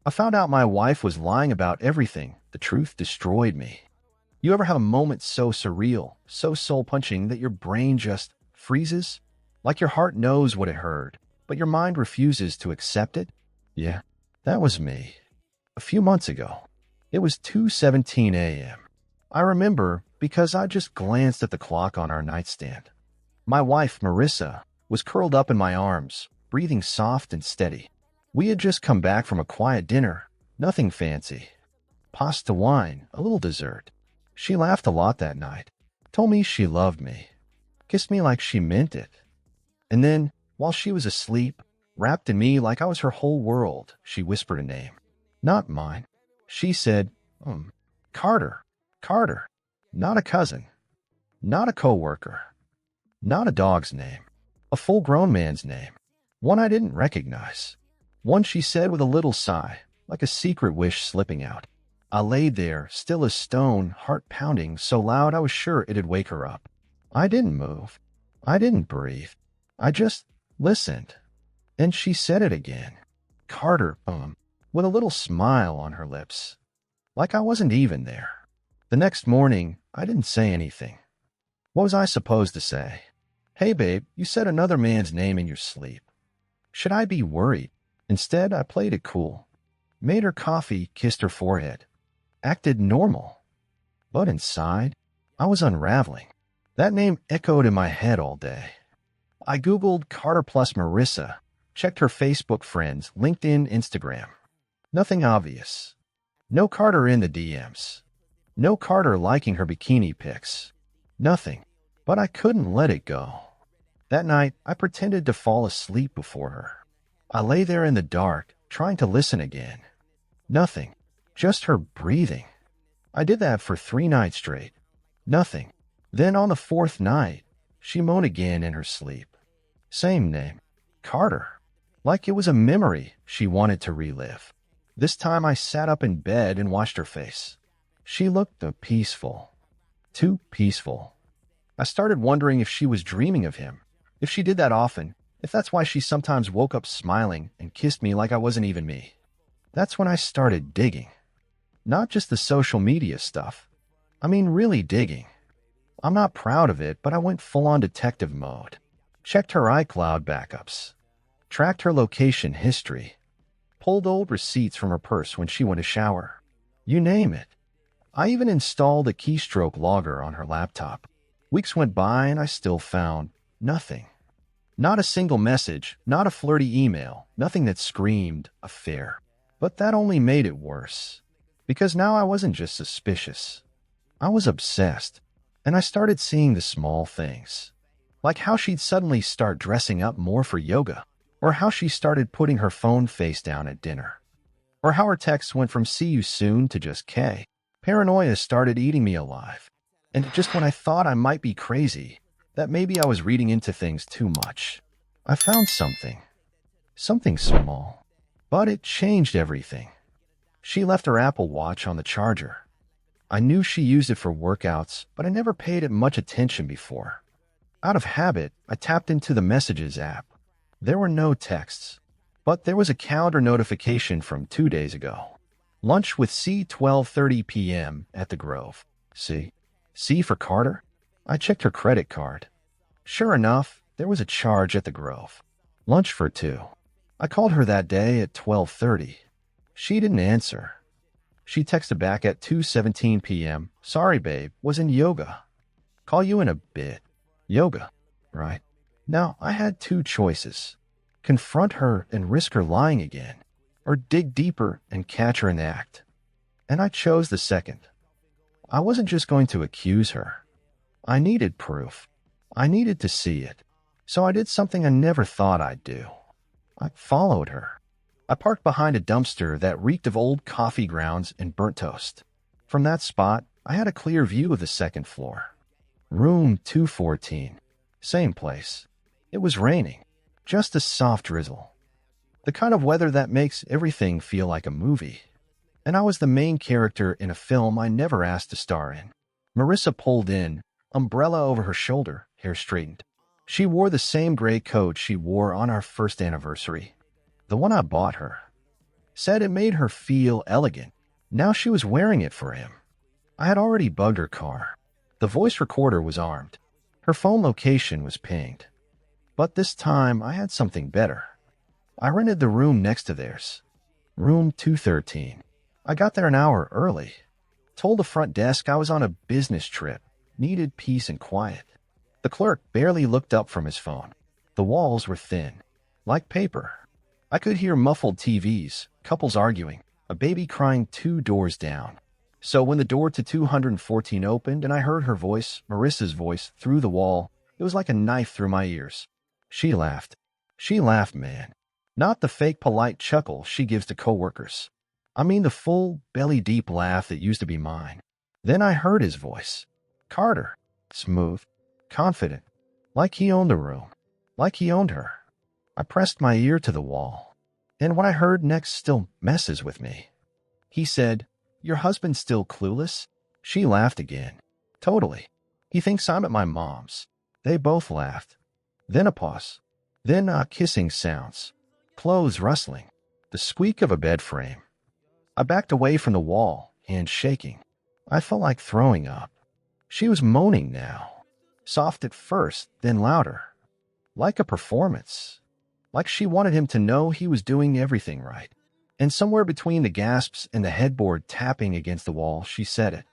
I found out my wife was lying about everything. The truth destroyed me. You ever have a moment so surreal, so soul-punching that your brain just freezes? Like your heart knows what it heard, but your mind refuses to accept it? Yeah, that was me. A few months ago. It was 2:17 a.m. I remember because I just glanced at the clock on our nightstand. My wife, Marissa, was curled up in my arms, breathing soft and steady. We had just come back from a quiet dinner, nothing fancy. Pasta, wine, a little dessert. She laughed a lot that night, told me she loved me, kissed me like she meant it. And then, while she was asleep, wrapped in me like I was her whole world, she whispered a name. Not mine. She said, Carter. Carter. Not a cousin. Not a coworker. Not a dog's name. A full-grown man's name. One I didn't recognize. One she said with a little sigh, like a secret wish slipping out. I laid there, still as stone, heart pounding so loud I was sure it'd wake her up. I didn't move. I didn't breathe. I just listened. And she said it again. Carter, with a little smile on her lips. Like I wasn't even there. The next morning, I didn't say anything. What was I supposed to say? Hey, babe, you said another man's name in your sleep. Should I be worried? Instead, I played it cool. Made her coffee, kissed her forehead. Acted normal. But inside, I was unraveling. That name echoed in my head all day. I Googled Carter plus Marissa, checked her Facebook friends, LinkedIn, Instagram. Nothing obvious. No Carter in the DMs. No Carter liking her bikini pics. Nothing. But I couldn't let it go. That night, I pretended to fall asleep before her. I lay there in the dark, trying to listen again. Nothing. Just her breathing. I did that for 3 nights straight. Nothing. Then on the 4th night, she moaned again in her sleep. Same name. Carter. Like it was a memory she wanted to relive. This time I sat up in bed and watched her face. She looked peaceful. Too peaceful. I started wondering if she was dreaming of him. If she did that often. If that's why she sometimes woke up smiling and kissed me like I wasn't even me. That's when I started digging. Not just the social media stuff. I mean really digging. I'm not proud of it, but I went full-on detective mode. Checked her iCloud backups. Tracked her location history. Pulled old receipts from her purse when she went to shower. You name it. I even installed a keystroke logger on her laptop. Weeks went by and I still found nothing. Not a single message, not a flirty email, nothing that screamed affair. But that only made it worse. Because now I wasn't just suspicious. I was obsessed. And I started seeing the small things. Like how she'd suddenly start dressing up more for yoga. Or how she started putting her phone face down at dinner. Or how her texts went from see you soon to just K. Paranoia started eating me alive. And just when I thought I might be crazy, that maybe I was reading into things too much, I found something. Something small. But it changed everything. She left her Apple Watch on the charger. I knew she used it for workouts, but I never paid it much attention before. Out of habit, I tapped into the Messages app. There were no texts, but there was a calendar notification from 2 days ago. Lunch with C, 12:30 p.m. at the Grove. C. C for Carter? I checked her credit card. Sure enough, there was a charge at the Grove. Lunch for 2. I called her that day at 12:30. She didn't answer. She texted back at 2:17 p.m. Sorry, babe, was in yoga. Call you in a bit. Yoga, right? Now, I had 2 choices. Confront her and risk her lying again, or dig deeper and catch her in the act. And I chose the second. I wasn't just going to accuse her. I needed proof. I needed to see it. So I did something I never thought I'd do. I followed her. I parked behind a dumpster that reeked of old coffee grounds and burnt toast. From that spot, I had a clear view of the 2nd floor. Room 214. Same place. It was raining. Just a soft drizzle. The kind of weather that makes everything feel like a movie. And I was the main character in a film I never asked to star in. Marissa pulled in, umbrella over her shoulder, hair straightened. She wore the same gray coat she wore on our first anniversary. The one I bought her. Said it made her feel elegant. Now she was wearing it for him. I had already bugged her car. The voice recorder was armed. Her phone location was pinged. But this time, I had something better. I rented the room next to theirs. Room 213. I got there an hour early. Told the front desk I was on a business trip. Needed peace and quiet. The clerk barely looked up from his phone. The walls were thin, like paper. I could hear muffled TVs, couples arguing, a baby crying 2 doors down. So when the door to 214 opened and I heard her voice, Marissa's voice, through the wall, it was like a knife through my ears. She laughed. She laughed, man. Not the fake polite chuckle she gives to coworkers. I mean the full, belly-deep laugh that used to be mine. Then I heard his voice. Carter. Smooth. Confident. Like he owned the room. Like he owned her. I pressed my ear to the wall. And what I heard next still messes with me. He said, "Your husband's still clueless?" She laughed again. Totally. He thinks I'm at my mom's. They both laughed. Then a pause. Then kissing sounds. Clothes rustling. The squeak of a bed frame. I backed away from the wall, hands shaking. I felt like throwing up. She was moaning now. Soft at first, then louder. Like a performance. Like she wanted him to know he was doing everything right. And somewhere between the gasps and the headboard tapping against the wall, she said it.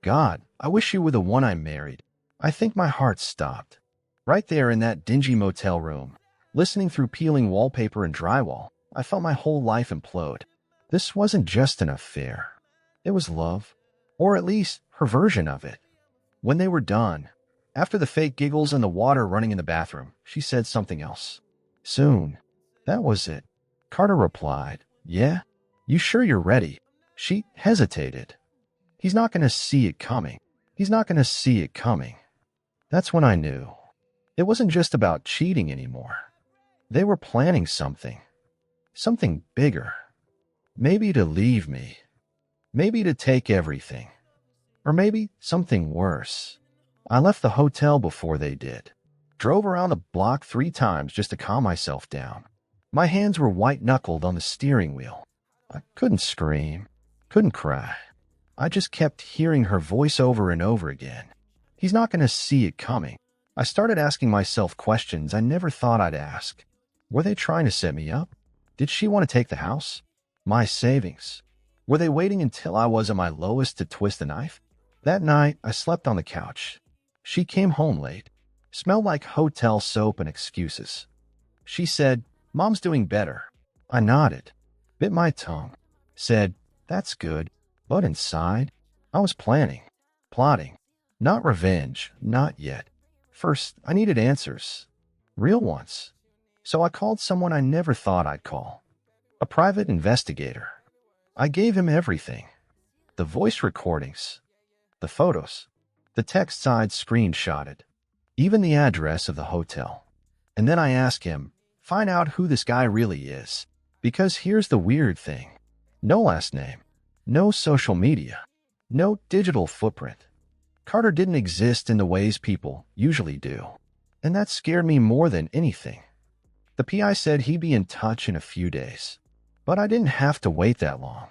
God, I wish you were the one I married. I think my heart stopped. Right there in that dingy motel room, listening through peeling wallpaper and drywall, I felt my whole life implode. This wasn't just an affair. It was love. Or at least her version of it. When they were done, after the fake giggles and the water running in the bathroom, she said something else. Soon. That was it. Carter replied, "Yeah? You sure you're ready?" She hesitated. He's not going to see it coming. He's not going to see it coming. That's when I knew. It wasn't just about cheating anymore. They were planning something. Something bigger. Maybe to leave me. Maybe to take everything. Or maybe something worse. I left the hotel before they did. Drove around the block 3 times just to calm myself down. My hands were white-knuckled on the steering wheel. I couldn't scream. Couldn't cry. I just kept hearing her voice over and over again. He's not going to see it coming. I started asking myself questions I never thought I'd ask. Were they trying to set me up? Did she want to take the house? My savings? Were they waiting until I was at my lowest to twist the knife? That night, I slept on the couch. She came home late. Smelled like hotel soap and excuses. She said, "Mom's doing better." I nodded. Bit my tongue. Said, "That's good." But inside, I was planning. Plotting. Not revenge. Not yet. First, I needed answers. Real ones. So I called someone I never thought I'd call. A private investigator. I gave him everything. The voice recordings. The photos. The texts I'd screenshotted. Even the address of the hotel. And then I asked him, find out who this guy really is. Because here's the weird thing. No last name. No social media. No digital footprint. Carter didn't exist in the ways people usually do. And that scared me more than anything. The PI said he'd be in touch in a few days. But I didn't have to wait that long.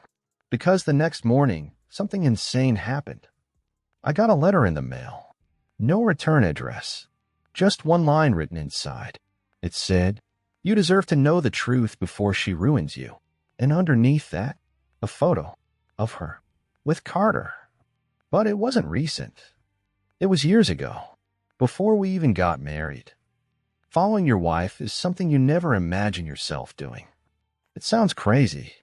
Because the next morning, something insane happened. I got a letter in the mail. No return address. Just one line written inside. It said, "You deserve to know the truth before she ruins you." And underneath that, a photo of her with Carter. But it wasn't recent. It was years ago, before we even got married. Following your wife is something you never imagine yourself doing. It sounds crazy,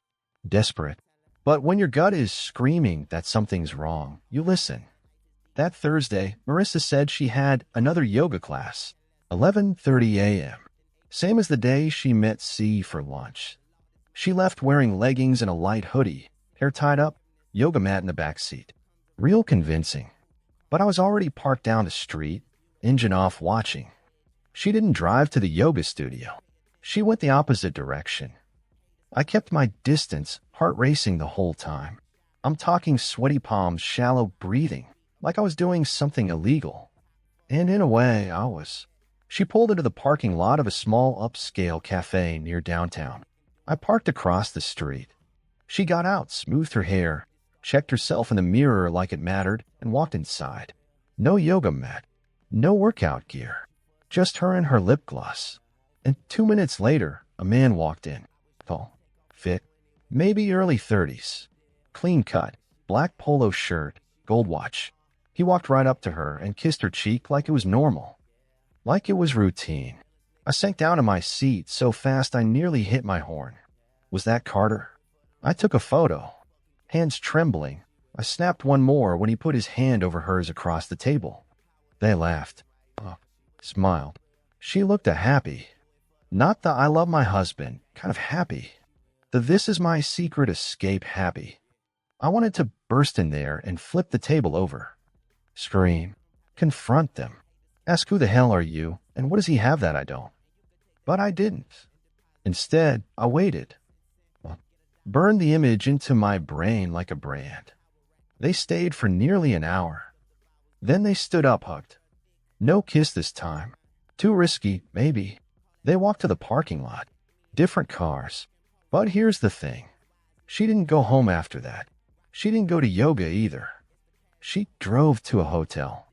desperate, but when your gut is screaming that something's wrong, you listen. That Thursday, Marissa said she had another yoga class, 11:30 a.m., same as the day she met C for lunch. She left wearing leggings and a light hoodie, hair tied up, yoga mat in the back seat. Real convincing. But I was already parked down the street, engine off watching. She didn't drive to the yoga studio. She went the opposite direction. I kept my distance, heart racing the whole time. I'm talking sweaty palms, shallow breathing, like I was doing something illegal. And in a way, I was. She pulled into the parking lot of a small upscale cafe near downtown. I parked across the street. She got out, smoothed her hair, checked herself in the mirror like it mattered, and walked inside. No yoga mat, no workout gear, just her and her lip gloss. And 2 minutes later, a man walked in. Tall, fit, maybe early 30s. Clean cut, black polo shirt, gold watch. He walked right up to her and kissed her cheek like it was normal. Like it was routine. I sank down in my seat so fast I nearly hit my horn. Was that Carter? I took a photo. Hands trembling, I snapped one more when he put his hand over hers across the table. They laughed. Smiled. She looked happy. Not the I love my husband kind of happy. The this is my secret escape happy. I wanted to burst in there and flip the table over. Scream. Confront them. Ask who the hell are you and what does he have that I don't? But I didn't. Instead, I waited. Burned the image into my brain like a brand. They stayed for nearly an hour. Then they stood up, hugged. No kiss this time. Too risky, maybe. They walked to the parking lot. Different cars. But here's the thing. She didn't go home after that. She didn't go to yoga either. She drove to a hotel.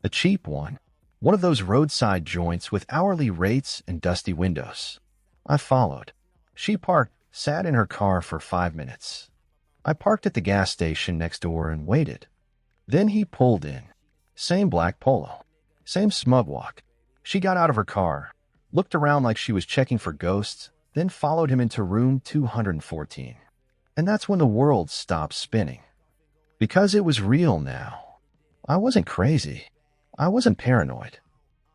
A cheap one. One of those roadside joints with hourly rates and dusty windows. I followed. She parked, sat in her car for 5 minutes. I parked at the gas station next door and waited. Then he pulled in. Same black polo. Same smug walk. She got out of her car, looked around like she was checking for ghosts, then followed him into room 214. And that's when the world stopped spinning. Because it was real now. I wasn't crazy. I wasn't paranoid.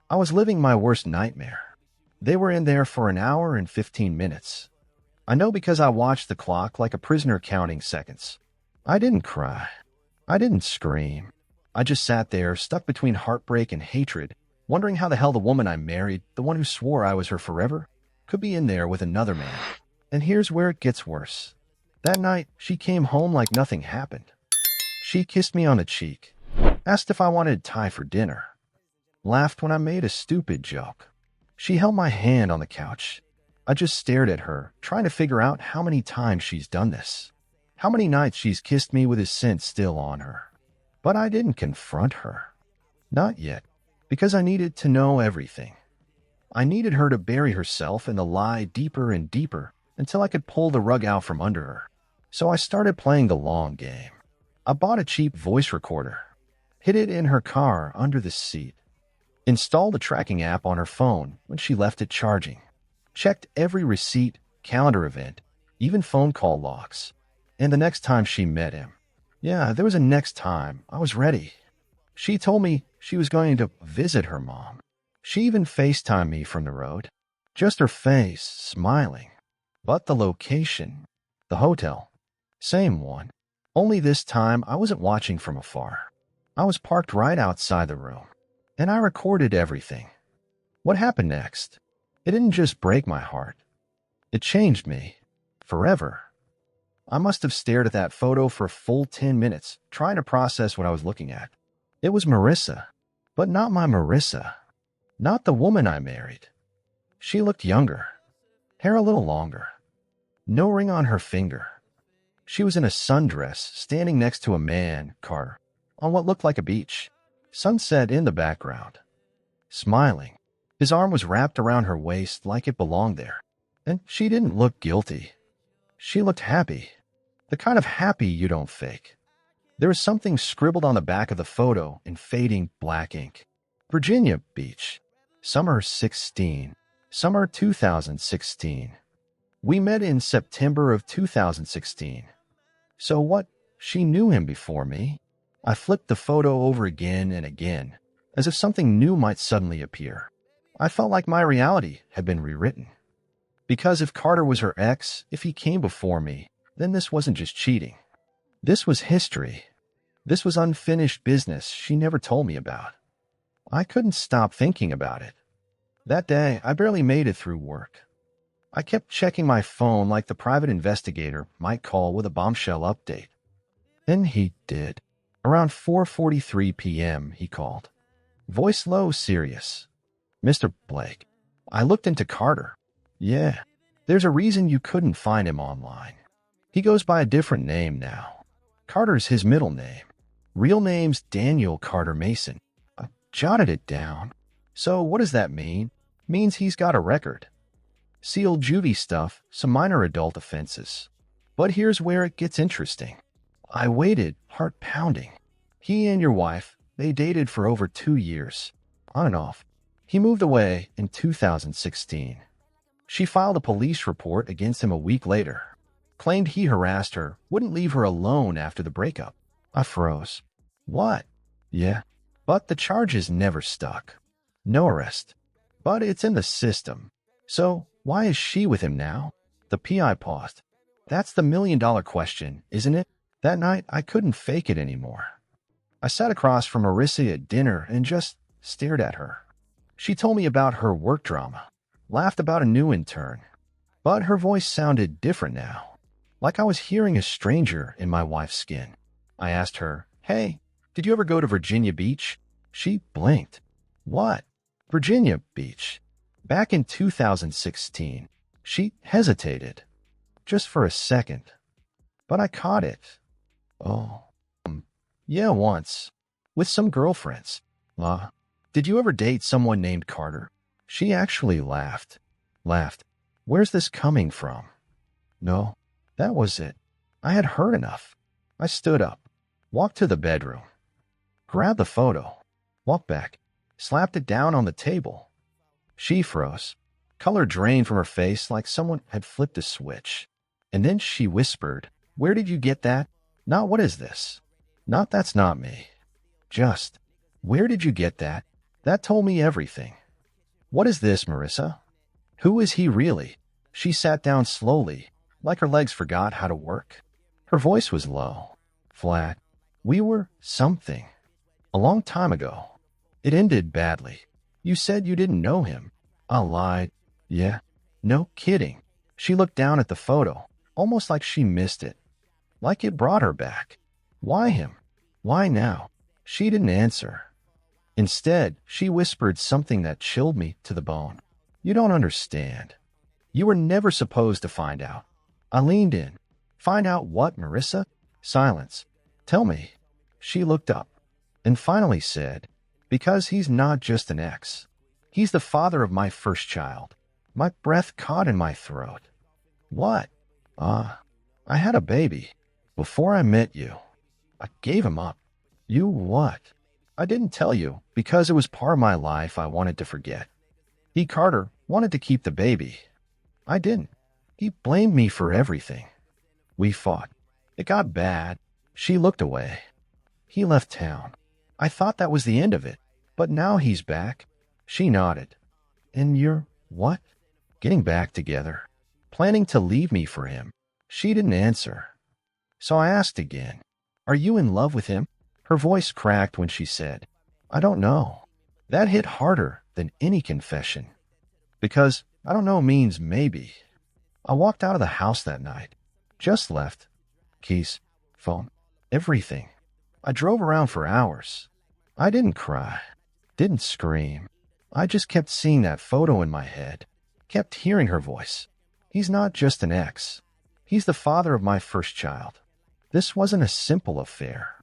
I was living my worst nightmare. They were in there for an hour and 15 minutes. I know because I watched the clock like a prisoner counting seconds. I didn't cry. I didn't scream. I just sat there, stuck between heartbreak and hatred, wondering how the hell the woman I married, the one who swore I was her forever, could be in there with another man. And here's where it gets worse. That night, she came home like nothing happened. She kissed me on the cheek, asked if I wanted Thai for dinner, laughed when I made a stupid joke. She held my hand on the couch. I just stared at her, trying to figure out how many times she's done this. How many nights she's kissed me with his scent still on her. But I didn't confront her. Not yet, because I needed to know everything. I needed her to bury herself in the lie deeper and deeper until I could pull the rug out from under her. So I started playing the long game. I bought a cheap voice recorder, hid it in her car under the seat, installed a tracking app on her phone when she left it charging, checked every receipt, calendar event, even phone call logs. And the next time she met him, yeah, there was a next time, I was ready. She told me she was going to visit her mom. She even FaceTimed me from the road. Just her face, smiling. But the location, the hotel, same one. Only this time I wasn't watching from afar. I was parked right outside the room. And I recorded everything. What happened next? It didn't just break my heart. It changed me. Forever. I must have stared at that photo for a full 10 minutes, trying to process what I was looking at. It was Marissa. But not my Marissa. Not the woman I married. She looked younger. Hair a little longer. No ring on her finger. She was in a sundress, standing next to a man, Carter, on what looked like a beach. Sunset in the background. Smiling. His arm was wrapped around her waist like it belonged there. And she didn't look guilty. She looked happy. The kind of happy you don't fake. There was something scribbled on the back of the photo in fading black ink. Virginia Beach. Summer 16. Summer 2016. We met in September of 2016. So what? She knew him before me. I flipped the photo over again and again, as if something new might suddenly appear. I felt like my reality had been rewritten. Because if Carter was her ex, if he came before me, then this wasn't just cheating. This was history. This was unfinished business she never told me about. I couldn't stop thinking about it. That day, I barely made it through work. I kept checking my phone like the private investigator might call with a bombshell update. Then he did. Around 4:43 p.m., he called. Voice low, serious. Mr. Blake. I looked into Carter. Yeah, there's a reason you couldn't find him online. He goes by a different name now. Carter's his middle name. Real name's Daniel Carter Mason. I jotted it down. So what does that mean? Means he's got a record. Sealed juvie stuff, some minor adult offenses. But here's where it gets interesting. I waited, heart pounding. He and your wife, they dated for over 2 years. On and off. He moved away in 2016. She filed a police report against him a week later. Claimed he harassed her, wouldn't leave her alone after the breakup. I froze. What? Yeah. But the charges never stuck. No arrest. But it's in the system. So, why is she with him now? The PI paused. That's the million-dollar question, isn't it? That night, I couldn't fake it anymore. I sat across from Marissa at dinner and just stared at her. She told me about her work drama, laughed about a new intern. But her voice sounded different now, like I was hearing a stranger in my wife's skin. I asked her, "Hey, did you ever go to Virginia Beach?" She blinked. What? Virginia Beach. Back in 2016. She hesitated. Just for a second. But I caught it. Oh. Yeah, once. With some girlfriends. Did you ever date someone named Carter? She actually laughed. Where's this coming from? No, that was it. I had heard enough. I stood up, walked to the bedroom, grabbed the photo, walked back, slapped it down on the table. She froze. Color drained from her face like someone had flipped a switch. And then she whispered, "Where did you get that? Not what is this? Not that's not me. Just, where did you get that? That told me everything." What is this, Marissa? Who is he really? She sat down slowly, like her legs forgot how to work. Her voice was low, flat. We were something. A long time ago. It ended badly. You said you didn't know him. I lied. Yeah. No kidding. She looked down at the photo, almost like she missed it. Like it brought her back. Why him? Why now? She didn't answer. Instead, she whispered something that chilled me to the bone. You don't understand. You were never supposed to find out. I leaned in. Find out what, Marissa? Silence. Tell me. She looked up and finally said, "Because he's not just an ex. He's the father of my first child." My breath caught in my throat. What? I had a baby. Before I met you. I gave him up. You what? I didn't tell you because it was part of my life I wanted to forget. He, Carter, wanted to keep the baby. I didn't. He blamed me for everything. We fought. It got bad. She looked away. He left town. I thought that was the end of it, but now he's back. She nodded. And you're what? Getting back together. Planning to leave me for him. She didn't answer. So I asked again, "Are you in love with him?" Her voice cracked when she said, "I don't know." That hit harder than any confession. Because I don't know means maybe. I walked out of the house that night. Just left. Keys, phone, everything. I drove around for hours. I didn't cry. Didn't scream. I just kept seeing that photo in my head. Kept hearing her voice. He's not just an ex. He's the father of my first child. This wasn't a simple affair.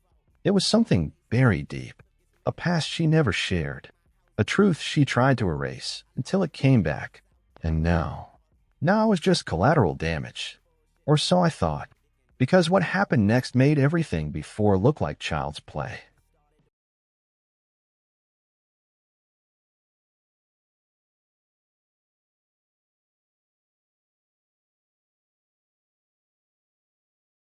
It was something buried deep. A past she never shared. A truth she tried to erase until it came back. And now it was just collateral damage. Or so I thought. Because what happened next made everything before look like child's play.